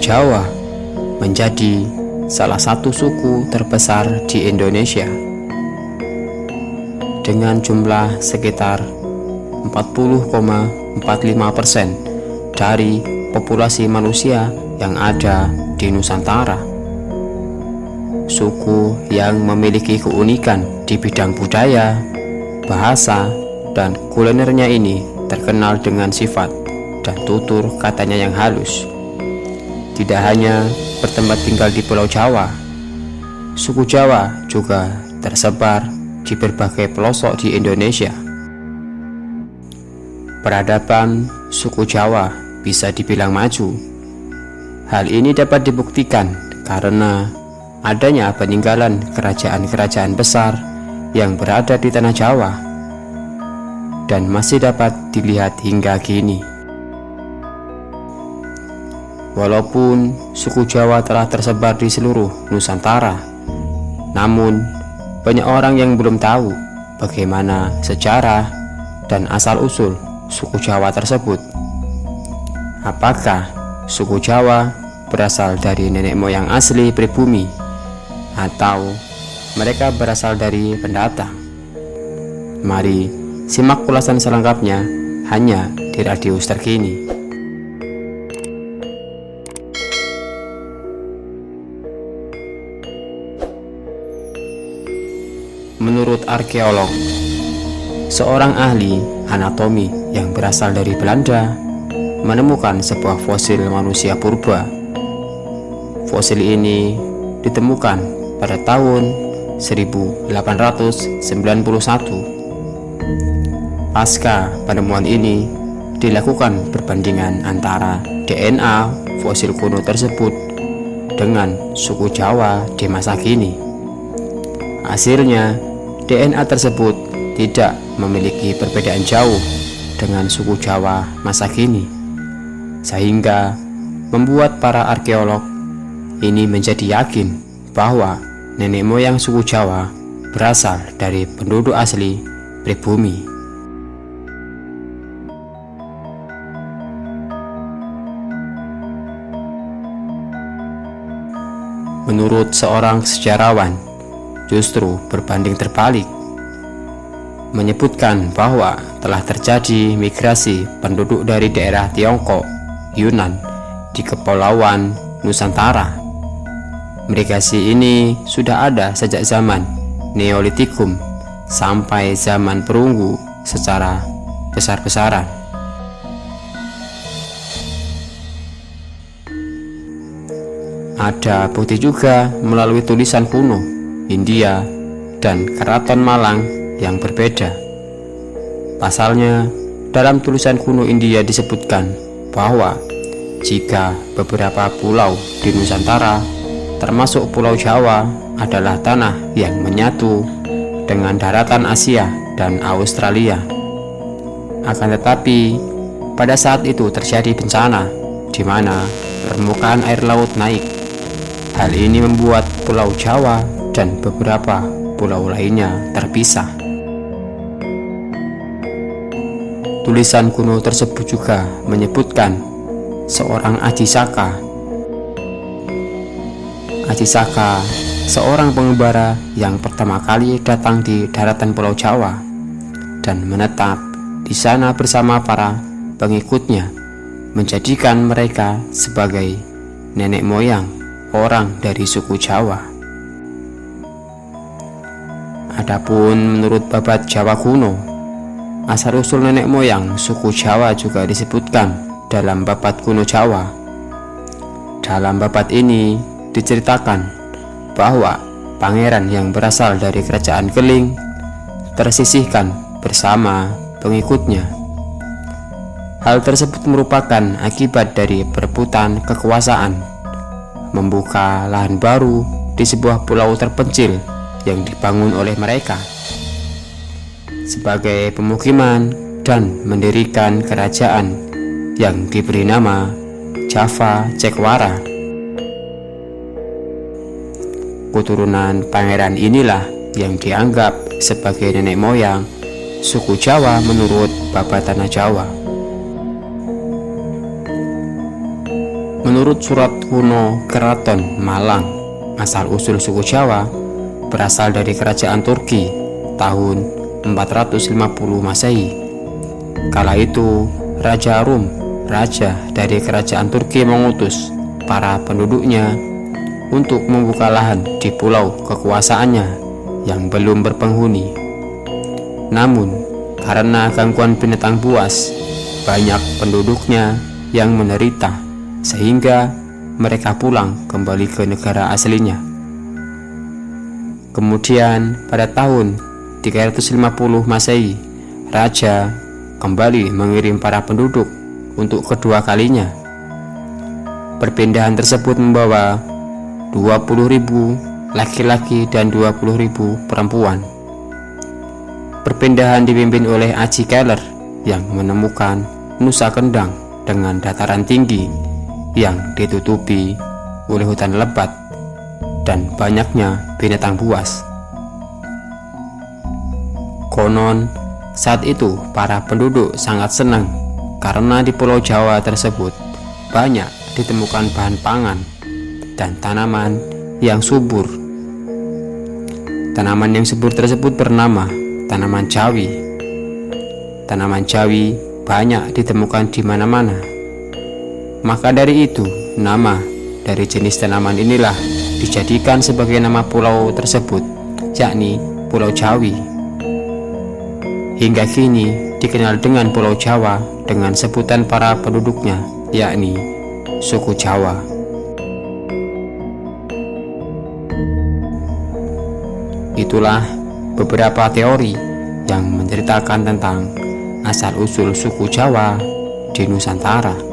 Jawa menjadi salah satu suku terbesar di Indonesia dengan jumlah sekitar 40,45% dari populasi manusia yang ada di Nusantara. Suku yang memiliki keunikan di bidang budaya, bahasa, dan kulinernya ini terkenal dengan sifat dan tutur katanya yang halus. Tidak hanya bertempat tinggal di Pulau Jawa, suku Jawa juga tersebar di berbagai pelosok di Indonesia. Peradaban suku Jawa bisa dibilang maju. Hal ini dapat dibuktikan karena adanya peninggalan kerajaan-kerajaan besar yang berada di tanah Jawa dan masih dapat dilihat hingga kini. Walaupun suku Jawa telah tersebar di seluruh Nusantara, namun banyak orang yang belum tahu bagaimana sejarah dan asal-usul suku Jawa tersebut. Apakah suku Jawa berasal dari nenek moyang asli pribumi, atau mereka berasal dari pendatang? Mari simak ulasan selengkapnya hanya di Radius Terkini. Menurut arkeolog, seorang ahli anatomi yang berasal dari Belanda menemukan sebuah fosil manusia purba. Fosil ini ditemukan pada tahun 1891. Pasca penemuan ini, dilakukan perbandingan antara DNA fosil kuno tersebut dengan suku Jawa di masa kini. Hasilnya, DNA tersebut tidak memiliki perbedaan jauh dengan suku Jawa masa kini, sehingga membuat para arkeolog ini menjadi yakin bahwa nenek moyang suku Jawa berasal dari penduduk asli pribumi. Menurut seorang sejarawan, justru berbanding terbalik, menyebutkan bahwa telah terjadi migrasi penduduk dari daerah Tiongkok, Yunan di Kepulauan Nusantara. Migrasi ini sudah ada sejak zaman Neolitikum sampai zaman perunggu secara besar-besaran. Ada bukti juga melalui tulisan kuno India dan Keraton Malang yang berbeda. Pasalnya, dalam tulisan kuno India disebutkan bahwa jika beberapa pulau di Nusantara, termasuk Pulau Jawa, adalah tanah yang menyatu dengan daratan Asia dan Australia. Akan tetapi, pada saat itu terjadi bencana di mana permukaan air laut naik. Hal ini membuat Pulau Jawa dan beberapa pulau lainnya terpisah. Tulisan kuno tersebut juga menyebutkan seorang Aji Saka. Aji Saka, seorang pengembara yang pertama kali datang di daratan Pulau Jawa dan menetap di sana bersama para pengikutnya, menjadikan mereka sebagai nenek moyang orang dari suku Jawa. Adapun menurut Babat Jawa kuno, asal-usul nenek moyang suku Jawa juga disebutkan dalam Babat kuno Jawa. Dalam Babat ini diceritakan bahwa pangeran yang berasal dari kerajaan Keling tersisihkan bersama pengikutnya. Hal tersebut merupakan akibat dari perebutan kekuasaan, membuka lahan baru di sebuah pulau terpencil yang dibangun oleh mereka sebagai pemukiman dan mendirikan kerajaan yang diberi nama Java Cekwara. Keturunan pangeran inilah yang dianggap sebagai nenek moyang suku Jawa menurut Babat Tanah Jawa. Menurut surat kuno Keraton Malang, asal-usul suku Jawa berasal dari kerajaan Turki tahun 450 Masehi. Kala itu, Raja Rum, raja dari kerajaan Turki, mengutus para penduduknya untuk membuka lahan di pulau kekuasaannya yang belum berpenghuni. Namun, karena gangguan binatang buas, banyak penduduknya yang menderita, sehingga mereka pulang kembali ke negara aslinya. Kemudian pada tahun 350 Masehi, Raja kembali mengirim para penduduk untuk kedua kalinya. Perpindahan tersebut membawa 20.000 laki-laki dan 20.000 perempuan. Perpindahan dipimpin oleh Aji Keller yang menemukan Nusa Kendang dengan dataran tinggi yang ditutupi oleh hutan lebat dan banyaknya binatang buas. Konon saat itu para penduduk sangat senang karena di Pulau Jawa tersebut banyak ditemukan bahan pangan dan tanaman yang subur. Tanaman yang subur tersebut bernama tanaman jawi. Tanaman jawi banyak ditemukan di mana-mana. Maka dari itu, nama dari jenis tanaman inilah dijadikan sebagai nama pulau tersebut, yakni Pulau Jawi. Hingga kini dikenal dengan Pulau Jawa dengan sebutan para penduduknya, yakni suku Jawa. Itulah beberapa teori yang menceritakan tentang asal-usul suku Jawa di Nusantara.